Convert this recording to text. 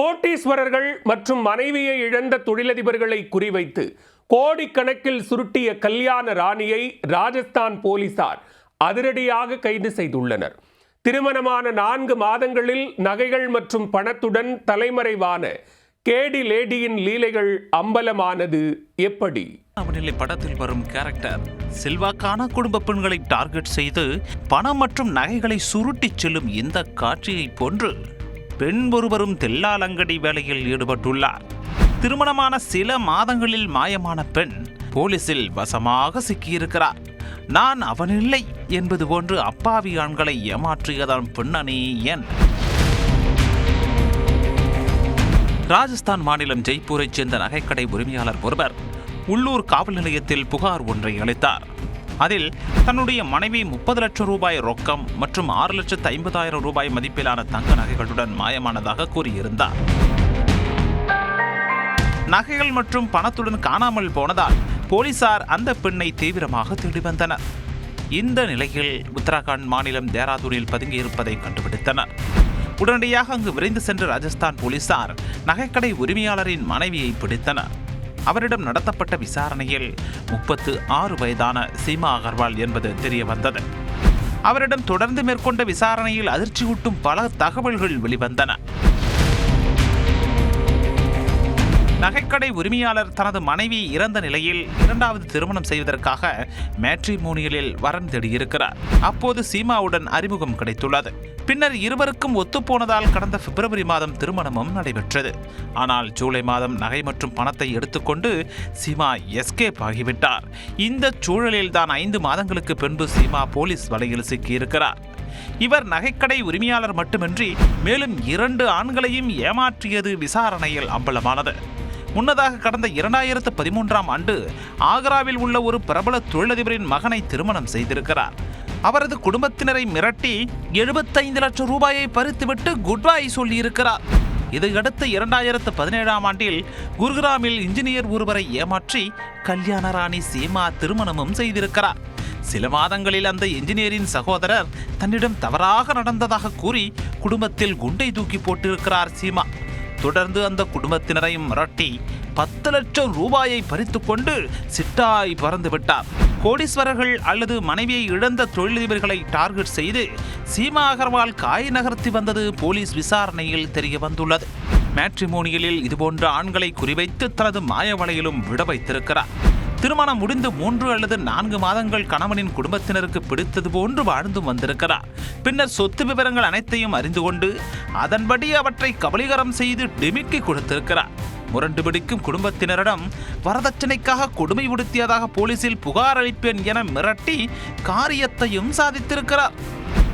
கோட்டீஸ்வரர்கள் மற்றும் மனைவியை இழந்த தொழிலதிபர்களை குறிவைத்து கோடிக்கணக்கில் சுருட்டிய கல்யாண ராணியை ராஜஸ்தான் போலீசார் அதிரடியாக கைது செய்துள்ளனர். திருமணமான 4 மாதங்களில் நகைகள் மற்றும் பணத்துடன் தலைமறைவான கேடி லேடியின் லீலைகள் அம்பலமானது எப்படி? அவனிலை படத்தில் வரும் கேரக்டர் செல்வாக்கான குடும்ப பெண்களை டார்கெட் செய்து பணம் மற்றும் நகைகளை சுருட்டிச் செல்லும் இந்த காட்சியை போன்று பெண் ஒருவரும் தெல்லாலங்கடி வேலையில் ஈடுபட்டுள்ளார். திருமணமான சில மாதங்களில் மாயமான பெண் போலீசில் வசமாக சிக்கியிருக்கிறார். நான் அவனில்லை என்பது போன்று அப்பாவி ஆண்களை ஏமாற்றியதான் பின்னணி என். ராஜஸ்தான் மாநிலம் ஜெய்ப்பூரைச் சேர்ந்த நகைக்கடை உரிமையாளர் ஒருவர் உள்ளூர் காவல் நிலையத்தில் புகார் ஒன்றை அளித்தார். அதில் தன்னுடைய மனைவி 30 லட்சம் ரூபாய் ரொக்கம் மற்றும் 6,50,000 ரூபாய் மதிப்பிலான தங்க நகைகளுடன் மாயமானதாக கூறியிருந்தார். நகைகள் மற்றும் பணத்துடன் காணாமல் போனதால் போலீசார் அந்த பெண்ணை தீவிரமாக தேடி வந்தனர். இந்த நிலையில் உத்தராகண்ட் மாநிலம் தேராதூனில் பதுங்கியிருப்பதை கண்டுபிடித்தனர். உடனடியாக அங்கு விரைந்து சென்ற ராஜஸ்தான் போலீசார் நகைக்கடை உரிமையாளரின் மனைவியை பிடித்தனர். அவரிடம் நடத்தப்பட்ட விசாரணையில் 36 வயதான சீமா அகர்வால் என்பது தெரிய வந்தது. அவரிடம் தொடர்ந்து மேற்கொண்ட விசாரணையில் அதிர்ச்சியூட்டும் பல தகவல்கள் வெளிவந்தன. நகைக்கடை உரிமையாளர் தனது மனைவி இறந்த நிலையில் 2வது திருமணம் செய்வதற்காக மேட்ரிமோனியலில் வரன் தேடியிருக்கிறார். அப்போது சீமாவுடன் அறிமுகம் கிடைத்துள்ளது. பின்னர் இருவருக்கும் ஒத்துப்போனதால் கடந்த பிப்ரவரி மாதம் திருமணமும் நடைபெற்றது. ஆனால் ஜூலை மாதம் நகை மற்றும் பணத்தை எடுத்துக்கொண்டு சீமா எஸ்கேப் ஆகிவிட்டார். இந்த சூழலில் தான் 5 மாதங்களுக்கு பின்பு சீமா போலீஸ் வலையில் சிக்கியிருக்கிறார். இவர் நகைக்கடை உரிமையாளர் மட்டுமின்றி மேலும் 2 ஆண்களையும் ஏமாற்றியது விசாரணையில் அம்பலமானது. முன்னதாக கடந்த 2013ஆம் ஆண்டு ஆக்ராவில் உள்ள ஒரு பிரபல தொழிலதிபரின் மகனை திருமணம் செய்திருக்கிறார். அவரது குடும்பத்தினரை மிரட்டி 75 லட்சம் ரூபாயை பறித்துவிட்டு குட்பை சொல்லியிருக்கிறார். இதையடுத்து 2017ஆம் ஆண்டில் குர்கிராமில் இன்ஜினியர் ஒருவரை ஏமாற்றி கல்யாண ராணி சீமா திருமணமும் செய்திருக்கிறார். சில மாதங்களில் அந்த இன்ஜினியரின் சகோதரர் தன்னிடம் தவறாக நடந்ததாக கூறி குடும்பத்தில் குண்டை தூக்கி போட்டிருக்கிறார் சீமா. தொடர்ந்து அந்த குடும்பத்தினரையும் மிரட்டி 10 லட்சம் ரூபாயை பறித்து கொண்டு சிட்டாய் பறந்து விட்டார். கோடீஸ்வரர்கள் அல்லது மனைவியை இழந்த தொழிலதிபர்களை டார்கெட் செய்து சீமா அகர்வால் காய் நகர்த்தி வந்தது போலீஸ் விசாரணையில் தெரிய வந்துள்ளது. மேட்ரிமோனியலில் இதுபோன்ற ஆண்களை குறிவைத்து தனது மாய வலையிலும் விட வைத்திருக்கிறார். திருமணம் முடிந்து 3 அல்லது 4 மாதங்கள் கணவனின் குடும்பத்தினருக்கு பிடித்தது போன்று வாழ்ந்து வந்திருக்கிறார். பின்னர் சொத்து விவரங்கள் அனைத்தையும் அறிந்து கொண்டு அதன்படி அவற்றை கபலீகரம் செய்து டிமிக்கி கொடுத்திருக்கிறார். முரண்டு பிடிக்கும் குடும்பத்தினரிடம் வரதட்சணைக்காக கொடுமை உடுத்தியதாக போலீசில் புகார் அளிப்பேன் என மிரட்டி காரியத்தையும் சாதித்திருக்கிறார்.